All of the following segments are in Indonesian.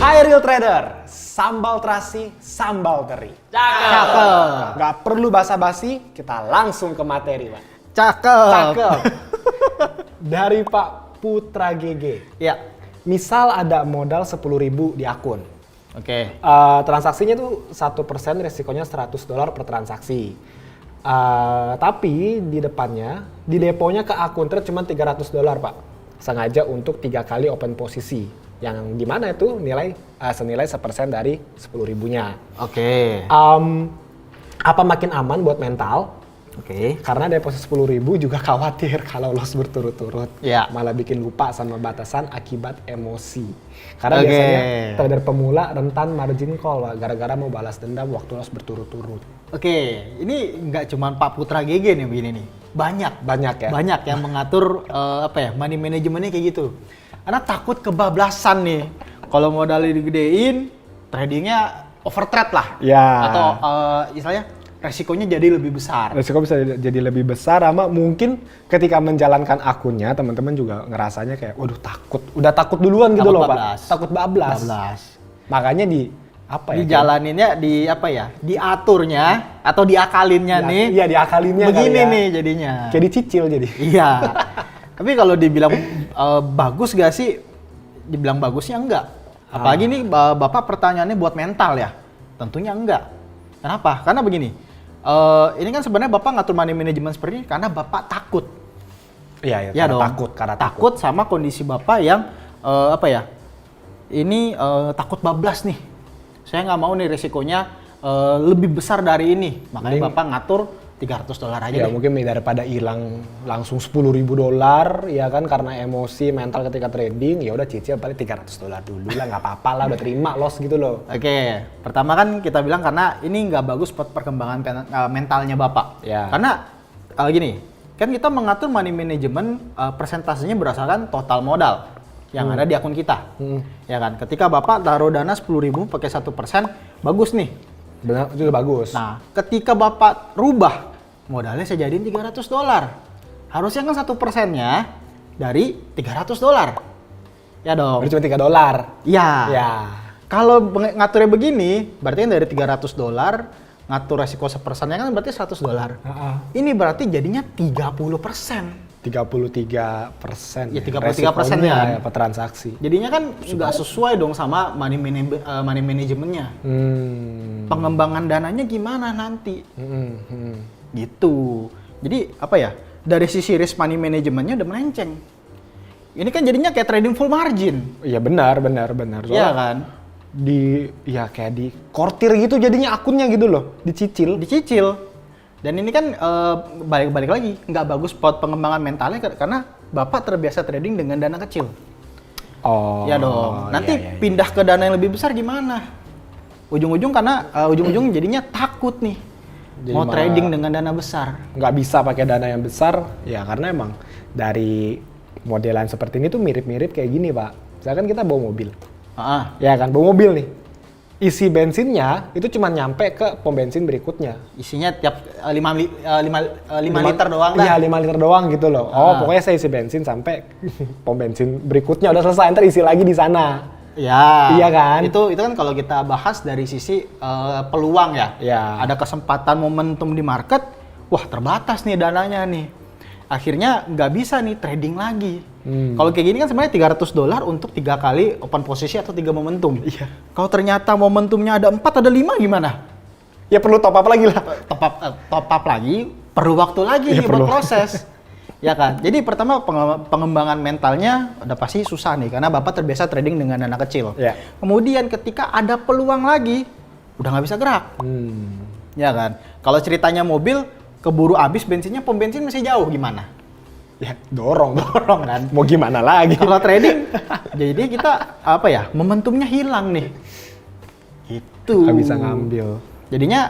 Hai Real Trader, sambal terasi, sambal teri. Cakep. Gak perlu basa-basi, kita langsung ke materi, Pak. Cakep. Dari Pak Putra GG. Ya. Misal ada modal 10.000 di akun. Oke. Transaksinya tuh 1%, resikonya $100 per transaksi. Tapi di depannya, di deponya ke akun trade cuma $300, Pak. Sengaja untuk 3 kali open posisi. Yang dimana itu senilai 1% dari 10.000-nya. Oke. Apa makin aman buat mental? Oke. Karena deposit 10.000 juga khawatir kalau loss berturut-turut. Ya. Malah bikin lupa sama batasan akibat emosi. Karena biasanya trader pemula rentan margin call, Pak, gara-gara mau balas dendam waktu loss berturut-turut. Oke, ini nggak cuma Pak Putra GG nih begini nih. Banyak ya? Banyak yang mengatur money manajemennya kayak gitu. Karena takut kebablasan nih. Kalau modalnya digedein, tradingnya overtrade lah. Ya. Atau istilahnya resikonya jadi lebih besar. Resiko bisa jadi lebih besar, sama mungkin ketika menjalankan akunnya teman-teman juga ngerasanya kayak, waduh takut, udah takut duluan gitu loh, Pak. Takut bablas. Makanya dijalaninnya diaturnya atau diakalinnya nih. Iya, diakalinnya begini ya. nih jadinya. Kayak dicicil jadi. Iya. Tapi kalau dibilang bagus gak sih? Dibilang bagusnya enggak. Apalagi nih Bapak pertanyaannya buat mental ya. Tentunya enggak. Kenapa? Karena begini. Ini kan sebenarnya Bapak ngatur money management seperti ini karena Bapak takut. Iya, ya dong. karena takut sama kondisi Bapak yang takut bablas nih. Saya nggak mau nih resikonya lebih besar dari ini. Makanya Bapak ngatur $300 aja ya, deh. mungkin daripada hilang langsung $10.000 ya kan, karena emosi mental ketika trading, ya udah cicil paling $300 dulu lah, nggak apa-apa lah, udah terima loss gitu loh. Oke, pertama kan kita bilang karena ini nggak bagus buat perkembangan mentalnya Bapak. Ya. Karena gini, kan kita mengatur money management persentasenya berdasarkan total modal yang ada di akun kita. Ya kan, ketika Bapak taruh dana 10.000 pakai 1%, bagus nih. Benar, itu udah bagus. Nah, ketika Bapak rubah modalnya saya jadiin $300. Harusnya kan 1%-nya dari $300. Ya dong. Berarti cuma $3. Iya. Ya. Kalau ngaturnya begini, berarti kan dari $300 ngatur resiko 1%-nya kan berarti $100. Ini berarti jadinya 30%. 33%. Ya 33%-nya per transaksi. Jadinya kan nggak sesuai dong sama money manajemennya. Pengembangan dananya gimana nanti? Gitu. Jadi dari sisi risk money manajemennya udah melenceng. Ini kan jadinya kayak trading full margin. Iya benar. Iya kan? Kayak di kortir gitu jadinya akunnya gitu loh, dicicil. Dan ini kan balik lagi, nggak bagus buat pengembangan mentalnya karena Bapak terbiasa trading dengan dana kecil. Oh. Ya dong. Nanti pindah ke dana yang lebih besar gimana? Ujung-ujung jadinya takut nih. Jadi mau trading dengan dana besar. Nggak bisa pakai dana yang besar, ya karena emang dari modelan seperti ini tuh mirip-mirip kayak gini, Pak. Misalkan kita bawa mobil. Ya kan, bawa mobil nih. Isi bensinnya itu cuma nyampe ke pom bensin berikutnya. Isinya tiap 5 liter doang dah. Iya, 5 liter doang gitu loh. Pokoknya saya isi bensin sampai pom bensin berikutnya udah selesai, ntar isi lagi di sana. Ya. Iya kan? Itu kan kalau kita bahas dari sisi peluang ya. Ya. Ada kesempatan momentum di market, wah terbatas nih dananya nih. Akhirnya nggak bisa nih trading lagi. Kalau kayak gini kan sebenarnya $300 untuk 3 kali open posisi atau 3 momentum. Iya. Kalau ternyata momentumnya ada 4, ada 5 gimana? Ya perlu top up lagi lah. Top up lagi, perlu waktu lagi nih buat proses. Ya kan? Jadi pertama pengembangan mentalnya udah pasti susah nih karena Bapak terbiasa trading dengan dana kecil. Ya. Kemudian ketika ada peluang lagi, udah nggak bisa gerak. Ya kan? Kalau ceritanya mobil, keburu habis bensinnya, pom bensin masih jauh gimana? Ya dorong kan. Mau gimana lagi? Kalau trading, jadi kita momentumnya hilang nih. Itu. Nggak bisa ngambil. Jadinya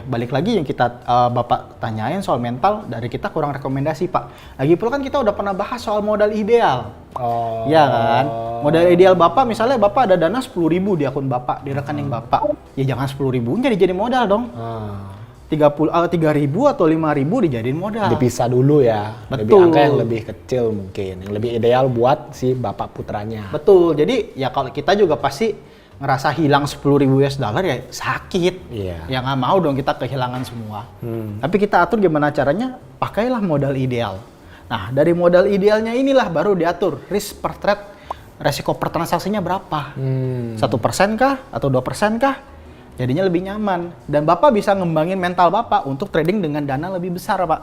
balik lagi yang kita Bapak tanyain soal mental, dari kita kurang rekomendasi, Pak. Lagi pula kan kita udah pernah bahas soal modal ideal. Oh. Ya kan? Modal ideal Bapak, misalnya Bapak ada dana 10.000 di akun Bapak, di rekening Bapak. Ya jangan 10.000 jadi modal dong. 3.000 atau 5.000 dijadiin modal. Dipisah dulu ya. Lebih Betul. angka yang lebih kecil mungkin, yang lebih ideal buat si bapak putranya. Betul. Jadi ya kalau kita juga pasti ngerasa hilang 10.000 US dollar ya sakit. Iya. Ya nggak mau dong kita kehilangan semua. Tapi kita atur gimana caranya? Pakailah modal ideal. Nah, dari modal idealnya inilah baru diatur risk per trade, resiko per transaksinya berapa? 1% kah atau 2% kah? Jadinya lebih nyaman. Dan Bapak bisa ngembangin mental Bapak untuk trading dengan dana lebih besar, Pak.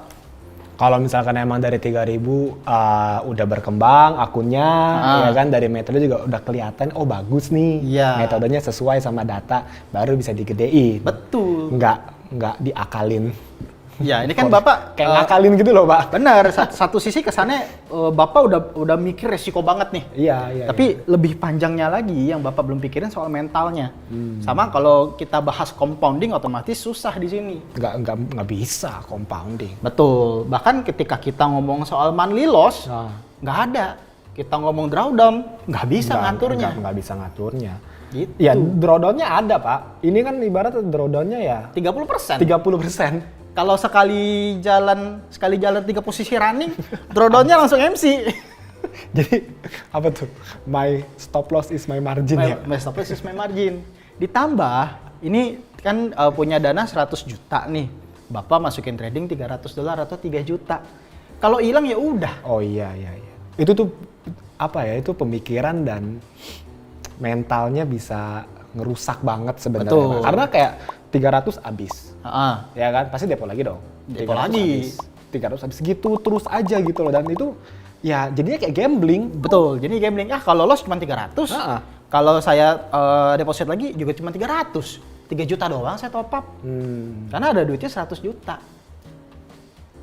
Kalau misalkan emang dari 3.000 udah berkembang akunnya, ya kan dari metode juga udah kelihatan, oh bagus nih, Iya. metodenya sesuai sama data, baru bisa digedein. Betul. Nggak diakalin. Ya, ini kan Bapak Kayak ngakalin gitu loh, Pak. benar, satu sisi kesannya Bapak udah mikir resiko banget nih. Iya. Tapi lebih panjangnya lagi yang Bapak belum pikirin soal mentalnya. Sama kalau kita bahas compounding otomatis susah di sini. Nggak bisa compounding. Betul. Bahkan ketika kita ngomong soal monthly loss, nggak ada. Kita ngomong drawdown, nggak bisa ngaturnya. Nggak bisa ngaturnya. Gitu. Ya drawdownnya ada, Pak. Ini kan ibarat drawdownnya ya 30%. 30%. Kalau sekali jalan 3 posisi running, drawdownnya langsung MC. Jadi apa tuh? My stop loss is my margin ya. My stop loss is my margin. Ditambah, ini kan punya dana 100 juta nih. Bapak masukin trading $300 atau 3 juta. Kalau hilang ya udah. Oh iya. Itu tuh apa ya? Itu pemikiran dan mentalnya bisa ngerusak banget sebenarnya. Betul. Karena kayak 300 habis. Heeh. Ya kan? Pasti depo lagi dong. Depo 300 lagi. habis. 300 habis gitu terus aja gitu loh, dan itu ya jadinya kayak gambling. Betul, jadi gambling. Kalau loss cuma 300, kalau saya deposit lagi juga cuma 300. 3 juta doang saya top up. Karena ada duitnya 100 juta.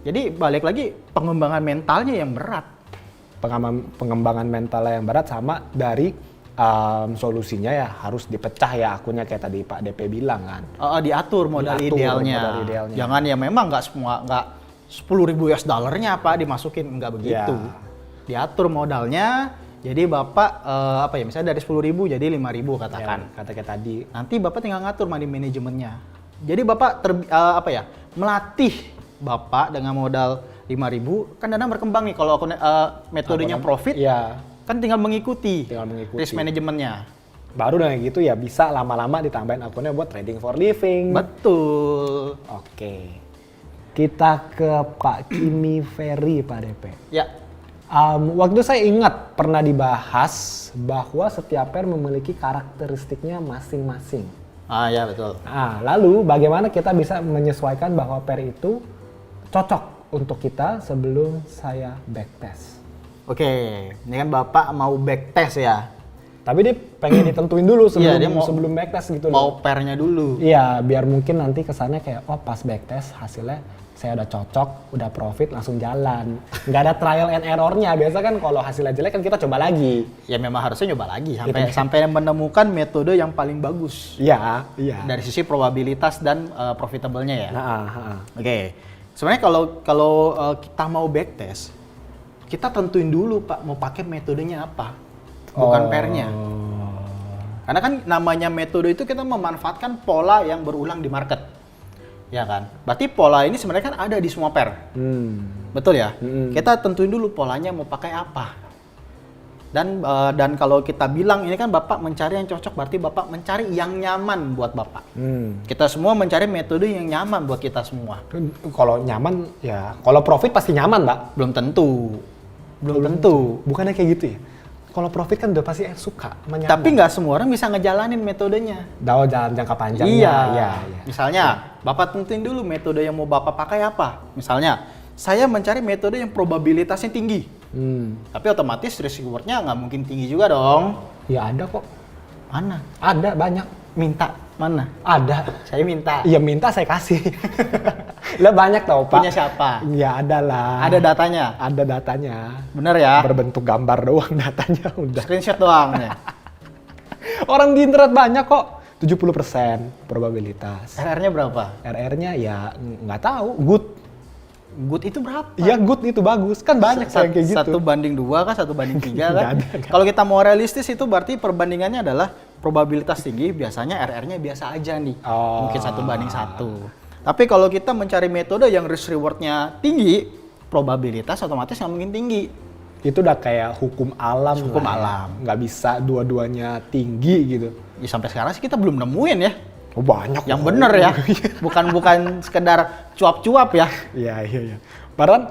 Jadi balik lagi pengembangan mentalnya yang berat. Pengembangan mentalnya yang berat sama dari solusinya ya harus dipecah ya akunnya kayak tadi Pak DP bilang kan. Diatur modal idealnya. Jangan ya memang nggak 10.000 US dollarnya apa dimasukin, nggak begitu. Diatur modalnya. Jadi Bapak misalnya dari 10.000 jadi 5.000 katakan. Ya, kata kayak tadi. Nanti Bapak tinggal ngatur money manajemennya. Jadi Bapak melatih Bapak dengan modal 5.000, kan dana berkembang nih kalau metodenya profit. Iya. Kan tinggal mengikuti risk manajemennya. Baru dengan gitu ya bisa lama-lama ditambahin akunnya buat trading for living. Betul. Oke. Kita ke Pak Kimi Ferry, Pak DP. Ya. Waktu saya ingat pernah dibahas bahwa setiap pair memiliki karakteristiknya masing-masing. Ya betul. Lalu bagaimana kita bisa menyesuaikan bahwa pair itu cocok untuk kita sebelum saya backtest? Oke, ini kan Bapak mau backtest ya. Tapi dia pengen ditentuin dulu sebelum dia sebelum backtest gitu mau loh. pairnya dulu. Iya, biar mungkin nanti kesannya kayak pas backtest hasilnya saya udah cocok, udah profit langsung jalan. Nggak ada trial and error-nya. Biasa kan kalau hasilnya jelek kan kita coba lagi. Ya memang harusnya nyoba lagi sampai menemukan metode yang paling bagus. Iya. Dari sisi probabilitas dan profitable-nya ya. Oke. Sebenarnya kalau kita mau backtest, kita tentuin dulu Pak mau pakai metodenya apa, bukan pairnya. Karena kan namanya metode itu kita memanfaatkan pola yang berulang di market, ya kan? Berarti pola ini sebenarnya kan ada di semua pair, betul ya? Kita tentuin dulu polanya mau pakai apa. Dan kalau kita bilang ini kan Bapak mencari yang cocok, berarti Bapak mencari yang nyaman buat Bapak. Kita semua mencari metode yang nyaman buat kita semua. Kalau nyaman ya, kalau profit pasti nyaman, Pak. Belum tentu. Bukannya kayak gitu ya? Kalau profit kan udah pasti suka, nyaman. Tapi nggak semua orang bisa ngejalanin metodenya. Jalan jangka panjangnya. Iya. Misalnya, Bapak tentuin dulu metode yang mau Bapak pakai apa. Misalnya, saya mencari metode yang probabilitasnya tinggi. Tapi otomatis risk reward-nya nggak mungkin tinggi juga dong. Ya ada kok. Mana? Ada, banyak. Minta. Mana? Ada. Saya minta. Iya minta saya kasih. Lah banyak tau Pak. Punya siapa? Ya ada lah. Ada datanya? Ada datanya. Bener ya? Berbentuk gambar doang datanya udah. Screenshot doang ya? Orang di internet banyak kok. 70% probabilitas. RR-nya berapa? RR-nya ya nggak tahu. Good. Good itu berapa? Iya good itu bagus. Kan banyak yang kayak gitu. 1:2 kah? 1:3 kan? Nggak ada. Kalau kita mau realistis itu berarti perbandingannya adalah probabilitas tinggi, biasanya RR-nya biasa aja nih. Mungkin 1:1. Tapi kalau kita mencari metode yang risk rewardnya tinggi, probabilitas otomatis nggak mungkin tinggi. Itu udah kayak hukum alam. Hukum lah ya. alam. Nggak bisa dua-duanya tinggi gitu. Ya, sampai sekarang sih kita belum nemuin ya. Oh, banyak. Yang bener ya. Bukan sekedar cuap-cuap ya. Iya.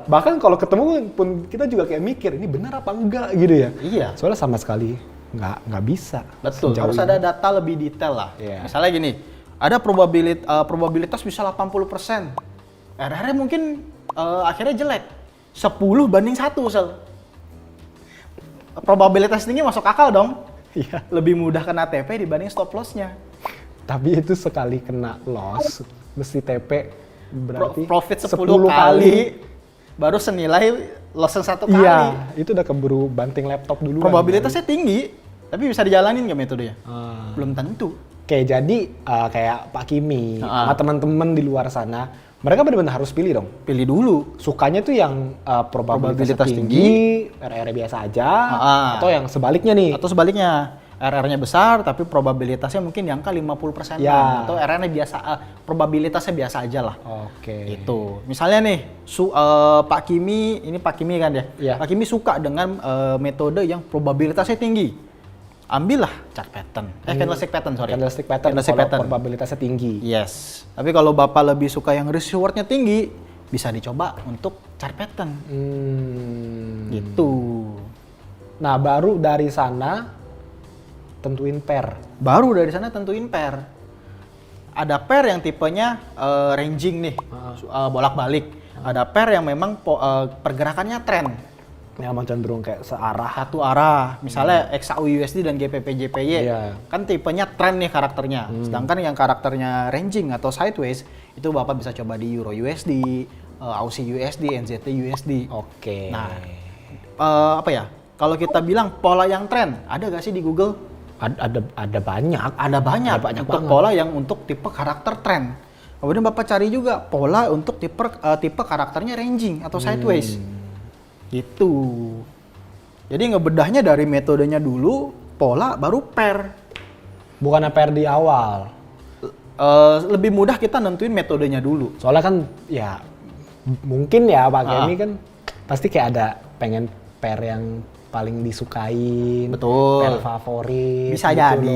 Bahkan kalau ketemu pun kita juga kayak mikir, ini benar apa enggak gitu ya. Iya. Soalnya sama sekali nggak bisa. Betul, sejauh harus ini. ada data lebih detail lah. Iya. Misalnya gini, ada probabilitas bisa 80%. RR mungkin akhirnya jelek. 10/1, Sel. Probabilitas tinggi masuk akal dong. Iya. Lebih mudah kena TP dibanding stop loss-nya. Tapi itu sekali kena loss, mesti TP berarti Profit 10 kali, baru senilai loss 1 kali. Iya, itu udah keburu banting laptop dulu. Probabilitasnya tinggi, tapi bisa dijalanin nggak metodenya? Ah. Belum tentu. Oke, jadi kayak Pak Kimi sama teman-teman di luar sana, mereka benar-benar harus pilih dong. Pilih dulu. Sukanya tuh yang probabilitas Probabilitas tinggi, RR biasa aja, atau yang sebaliknya nih. Atau sebaliknya, RR-nya besar tapi probabilitasnya mungkin di angka 50%. Ya. Atau RR-nya biasa, probabilitasnya biasa aja lah. Oke. Itu. Misalnya nih, Pak Kimi, ini Pak Kimi kan ya? Iya. Pak Kimi suka dengan metode yang probabilitasnya tinggi. Ambillah chart pattern. Candlestick pattern, sorry. Candlestick pattern Candlestick kalau pattern. probabilitasnya tinggi. Yes. Tapi kalau Bapak lebih suka yang risk reward-nya tinggi, bisa dicoba untuk chart pattern. Gitu. Nah, baru dari sana tentuin pair. Baru dari sana tentuin pair. Ada pair yang tipenya ranging nih, bolak-balik. Ada pair yang memang pergerakannya trend. Memang cenderung kayak searah. Satu arah, misalnya XAU-USD dan GBP-JPY, Iya. kan tipenya trend nih karakternya. Sedangkan yang karakternya ranging atau sideways, itu Bapak bisa coba di Euro-USD, Aussie-USD, NZD-USD. Oke. Nah, apa ya, kalau kita bilang pola yang trend, ada gak sih di Google? Ada banyak. Ada banyak untuk banget. pola yang untuk tipe karakter trend. Kemudian Bapak cari juga pola untuk tipe karakternya ranging atau sideways. Gitu. Jadi ngebedahnya dari metodenya dulu, pola baru pair. Bukannya pair di awal. Lebih mudah kita nentuin metodenya dulu. Soalnya kan ya mungkin ya Pak Kemi kan pasti kayak ada pengen pair yang paling disukain, Betul. pair favorit. Bisa gitu jadi.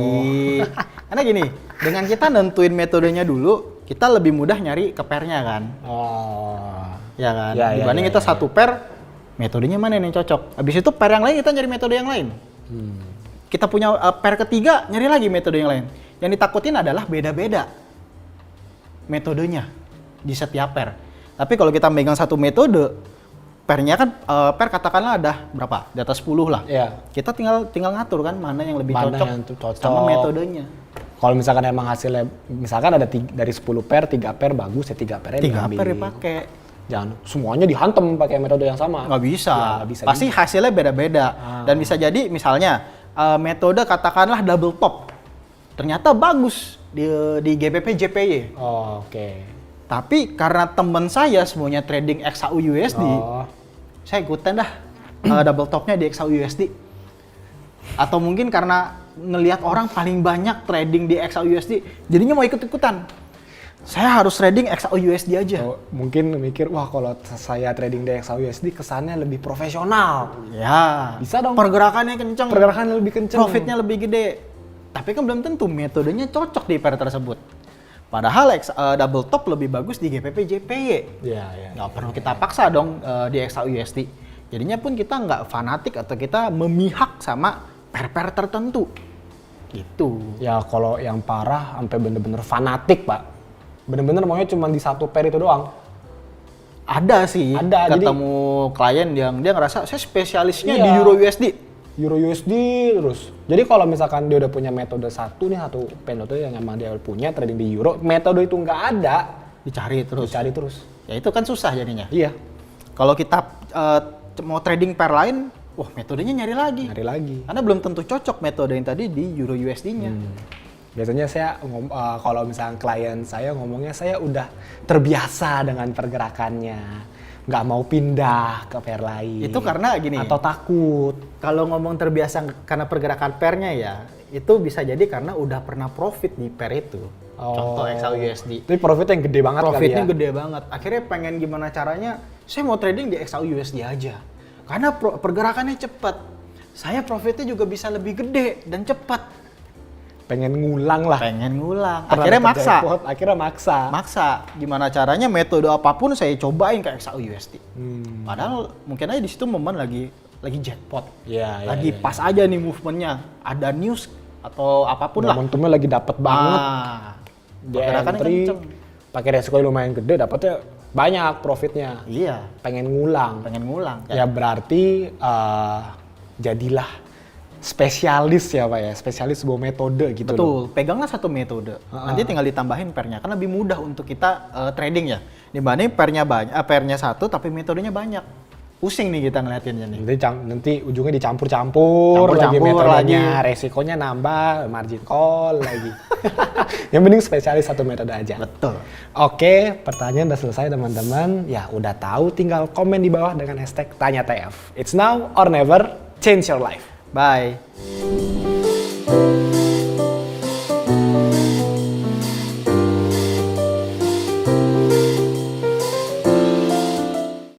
loh. Karena gini, dengan kita nentuin metodenya dulu, kita lebih mudah nyari ke pairnya kan. Oh. Ya kan? Ya, Dibanding kita satu pair, metodenya mana yang cocok. Habis itu pair yang lain kita nyari metode yang lain. Kita punya pair ketiga, nyari lagi metode yang lain. Yang ditakutin adalah beda-beda metodenya di setiap pair. Tapi kalau kita megang satu metode, pairnya kan pair katakanlah ada berapa? Di atas 10 lah. Iya. Kita tinggal ngatur kan mana yang lebih Mana cocok, yang cocok. sama metodenya. Kalau misalkan emang hasilnya, misalkan ada dari 10 pair, 3 pair bagus ya 3 pairnya 3 diambil. pair dipakai. Jangan semuanya dihantam pakai metode yang sama. Nggak bisa. Ya, nggak bisa Pasti juga. hasilnya beda-beda. Dan bisa jadi misalnya metode katakanlah double top. Ternyata bagus di GBP JPY. Oh, oke. Tapi karena teman saya semuanya trading XAU USD, Oh. saya ikutan dah double topnya di XAU USD. Atau mungkin karena ngelihat orang paling banyak trading di XAU USD, jadinya mau ikut-ikutan. Saya harus trading XAU USD aja. Oh, mungkin mikir, wah kalau saya trading di XAUUSD kesannya lebih profesional. Ya, Bisa dong. Pergerakannya kenceng, Pergerakannya lebih kenceng. profitnya lebih gede. Tapi kan belum tentu metodenya cocok di pair tersebut. Padahal double top lebih bagus di GBP JPY. Iya, iya. Nggak perlu kita paksa dong di XAU USD. Jadinya pun kita nggak fanatik atau kita memihak sama pair-pair tertentu. Gitu. Ya kalau yang parah sampai bener-bener fanatik, Pak. Bener-bener maunya cuma di satu pair itu doang. Ada sih, Ada, ketemu klien yang dia ngerasa saya spesialisnya Iya. di Euro USD. Euro USD terus. Jadi kalau misalkan dia udah punya metode satu metode yang emang dia punya trading di Euro, metode itu nggak ada, Dicari terus. dicari terus. Ya itu kan susah jadinya. Iya, Kalau kita mau trading pair lain, wah metodenya nyari lagi. nyari lagi. Karena belum tentu cocok metode yang tadi di Euro USD-nya. Biasanya saya kalau misalnya klien saya ngomongnya saya udah terbiasa dengan pergerakannya, nggak mau pindah ke pair lain. Itu karena gini. Atau takut. Kalau ngomong terbiasa karena pergerakan pairnya ya, itu bisa jadi karena udah pernah profit di pair itu. Contoh XAUUSD. Tapi profitnya yang gede banget kali Profitnya ya. gede banget. Akhirnya pengen gimana caranya, saya mau trading di XAUUSD aja. Karena pergerakannya cepat. Saya profitnya juga bisa lebih gede dan cepat. Pengen ngulang lah. Pengen ngulang. Pernah Akhirnya dapet maksa. jackpot, akhirnya maksa. Maksa. Gimana caranya, metode apapun saya cobain ke XAUUSD. Padahal mungkin aja di situ momen lagi jackpot. Iya, Lagi pas aja nih movementnya. Ada news atau apapun lah. Momentumnya lagi dapet banget. Di Pergerakannya entry, kenceng. pakai resiko lumayan gede, dapetnya banyak profitnya. Iya, Pengen ngulang. pengen ngulang. Ya berarti jadilah spesialis ya Pak ya, spesialis sebuah metode gitu loh. Betul, peganglah satu metode. Nanti tinggal ditambahin pairnya, kan lebih mudah untuk kita trading ya. Dibanding pairnya banyak, pairnya satu tapi metodenya banyak. Pusing nih kita ngeliatinnya nih. Nanti ujungnya dicampur-campur lagi Campur-campur metodenya, lagi. resikonya nambah, margin call lagi. Yang penting spesialis satu metode aja. Betul. Oke, pertanyaan udah selesai teman-teman. Ya udah tahu, tinggal komen di bawah dengan hashtag #TanyaTF. It's now or never, change your life. Bye.